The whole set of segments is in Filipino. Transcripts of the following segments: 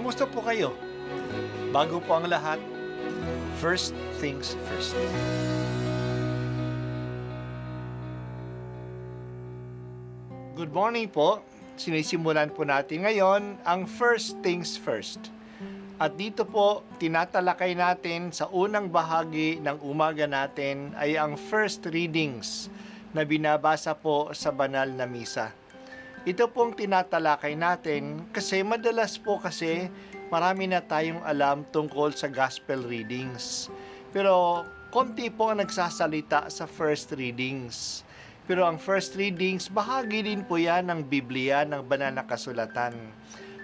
Kumusta po kayo? Bago po ang lahat, first things first. Good morning po. Sinisimulan po natin ngayon ang first things first. At dito po, tinatalakay natin sa unang bahagi ng umaga natin ay ang first readings na binabasa po sa banal na misa. Ito pong tinatalakay natin kasi madalas po kasi marami na tayong alam tungkol sa gospel readings. Pero konti po ang nagsasalita sa first readings. Pero ang first readings, bahagi din po yan ng Biblia, ng banal na kasulatan.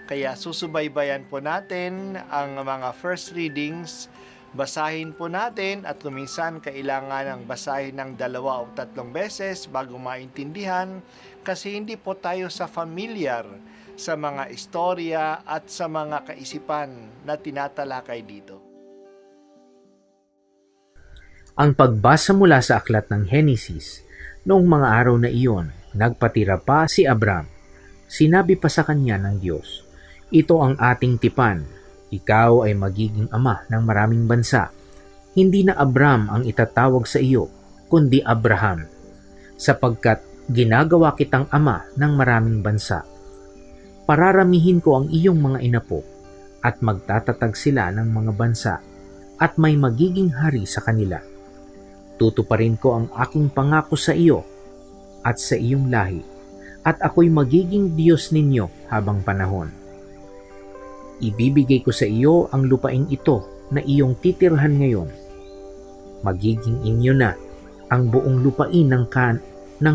Kaya susubaybayan po natin ang mga first readings, basahin po natin at kuminsan kailangan ng basahin ng 2 o 3 beses bago maintindihan kasi hindi po tayo familiar sa mga istorya at sa mga kaisipan na tinatalakay dito. Ang pagbasa mula sa aklat ng Henesis. Noong mga araw na iyon, nagpatira pa si Abram. Sinabi pa sa kanya ng Diyos, "Ito ang ating tipan. Ikaw ay magiging ama ng maraming bansa. Hindi na Abram ang itatawag sa iyo, kundi Abraham, sapagkat ginagawa kitang ama ng maraming bansa. Pararamihin ko ang iyong mga inapo, at magtatatag sila ng mga bansa, at may magiging hari sa kanila. Tutuparin ko ang aking pangako sa iyo at sa iyong lahi, at ako'y magiging Diyos ninyo habang panahon. Ibibigay ko sa iyo ang lupaing ito na iyong titirhan ngayon. Magiging inyo na ang buong lupain ng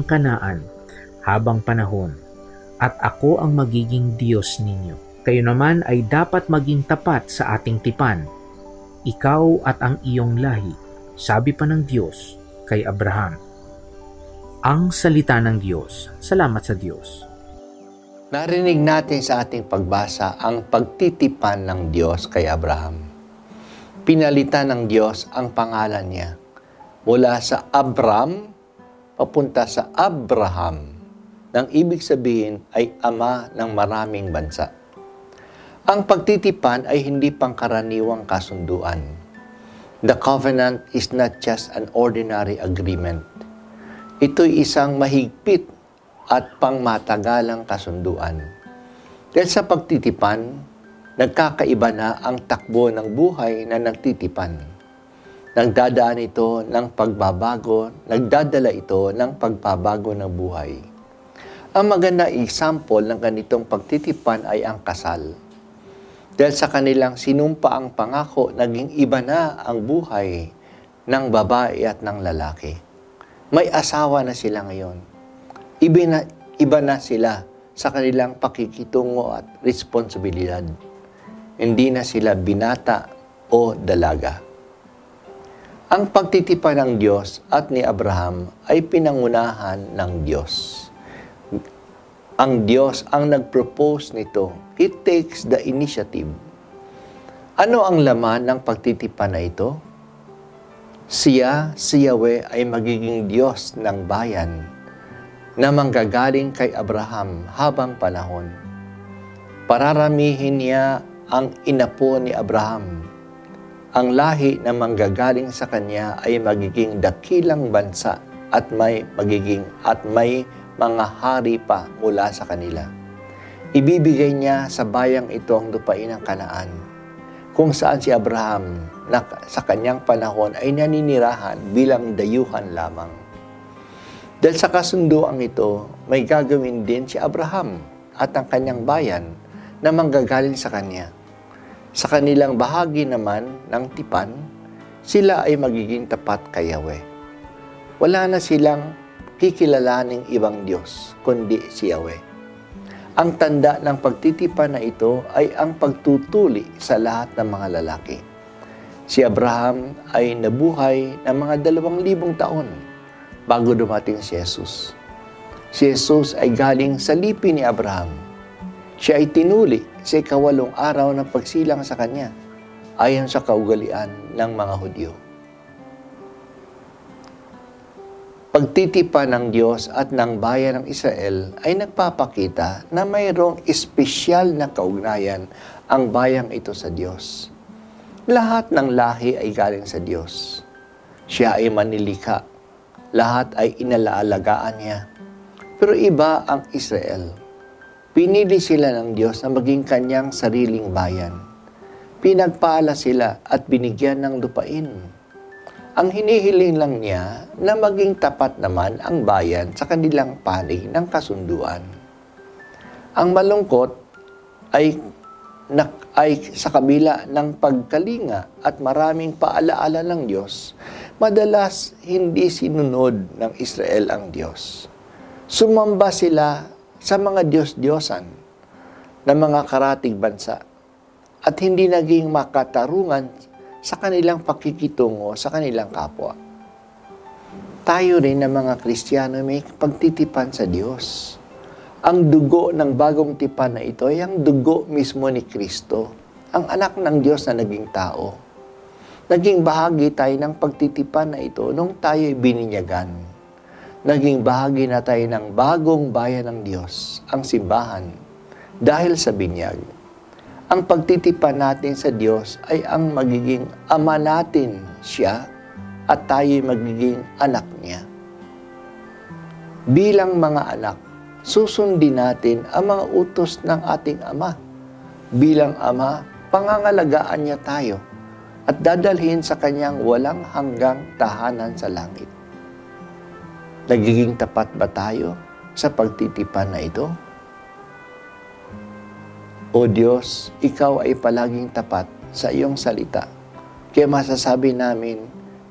Kanaan habang panahon, at ako ang magiging Diyos ninyo. Kayo naman ay dapat maging tapat sa ating tipan, ikaw at ang iyong lahi," sabi pa ng Diyos kay Abraham. Ang salita ng Diyos. Salamat sa Diyos. Narinig natin sa ating pagbasa ang pagtitipan ng Diyos kay Abraham. Pinalitan ng Diyos ang pangalan niya mula sa Abram papunta sa Abraham, nang ibig sabihin ay ama ng maraming bansa. Ang pagtitipan ay hindi pangkaraniwang kasunduan. The covenant is not just an ordinary agreement. Ito'y isang mahigpit at pangmatagalang kasunduan. Dahil sa pagtitipan, nagkakaiba na ang takbo ng buhay na nagtitipan. Nagdadala ito ng pagbabago ng buhay. Ang maganda example ng ganitong pagtitipan ay ang kasal. Dahil sa kanilang sinumpa ang pangako, naging iba na ang buhay ng babae at ng lalaki. May asawa na sila ngayon. Iba na sila sa kanilang pakikitungo at responsibilidad. Hindi na sila binata o dalaga. Ang pagtitipan ng Diyos at ni Abraham ay pinangunahan ng Diyos. Ang Diyos ang nag-propose nito. It takes the initiative. Ano ang laman ng pagtitipan na ito? Si Yahweh ay magiging Diyos ng bayan na manggagaling kay Abraham habang panahon. Pararamihin niya ang inapo ni Abraham. Ang lahi na manggagaling sa kanya ay magiging dakilang bansa at may mga hari pa mula sa kanila. Ibibigay niya sa bayang ito ang lupain ng Kanaan, kung saan si Abraham na sa kanyang panahon ay naninirahan bilang dayuhan lamang. Dahil sa kasunduang ito, may gagawin din si Abraham at ang kanyang bayan na manggagaling sa kanya. Sa kanilang bahagi naman ng tipan, sila ay magiging tapat kay Yahweh. Wala na silang kikilalaning ibang Diyos, kundi si Yahweh. Ang tanda ng pagtitipan na ito ay ang pagtutuli sa lahat ng mga lalaki. Si Abraham ay nabuhay ng mga 2,000 taon bago dumating si Jesus. Si Jesus ay galing sa lipi ni Abraham. Siya ay tinuli sa 8 araw ng pagsilang sa kanya, ayon sa kaugalian ng mga Hudyo. pagtitipan ng Diyos at ng bayan ng Israel ay nagpapakita na mayroong espesyal na kaugnayan ang bayang ito sa Diyos. Lahat ng lahi ay galing sa Diyos. Siya ay manilikha. Lahat ay inalaalagaan niya. Pero iba ang Israel. Pinili sila ng Diyos na maging kanyang sariling bayan. Pinagpala sila at binigyan ng lupain. Ang hinihiling lang niya na maging tapat naman ang bayan sa kanilang panig ng kasunduan. Ang malungkot ay sa kabila ng pagkalinga at maraming paalaala ng Diyos, madalas hindi sinunod ng Israel ang Diyos. Sumamba sila sa mga Diyos-Diyosan ng mga karatig bansa at hindi naging makatarungan sa kanilang pakikitungo sa kanilang kapwa. Tayo rin na mga Kristiyano may pagtitipan sa Diyos. Ang dugo ng bagong tipan na ito ay ang dugo mismo ni Kristo, ang anak ng Diyos na naging tao. Naging bahagi tayo ng pagtitipan na ito nung tayo ay bininyagan. Naging bahagi na tayo ng bagong bayan ng Diyos, ang simbahan, dahil sa binyag. Ang pagtitipan natin sa Diyos ay ang magiging ama natin siya at tayo'y magiging anak niya. Bilang mga anak, susundin natin ang mga utos ng ating ama. Bilang ama, pangangalagaan niya tayo at dadalhin sa kanyang walang hanggang tahanan sa langit. Nagiging tapat ba tayo sa pagtitipan na ito? O Diyos, Ikaw ay palaging tapat sa iyong salita. Kaya masasabi namin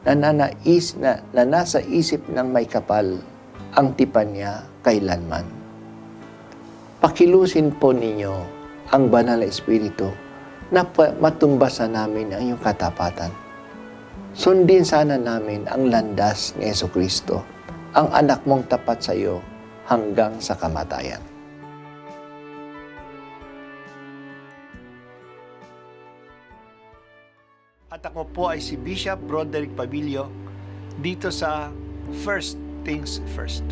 na nasa isip ng may kapal ang tipan niya kailanman. Pakilusin po ninyo ang banal na Espiritu na matumbasan namin ang iyong katapatan. Sundin sana namin ang landas ni Jesucristo, ang anak mong tapat sa iyo hanggang sa kamatayan. At ako po ay si Bishop Broderick Pabilio dito sa First Things First.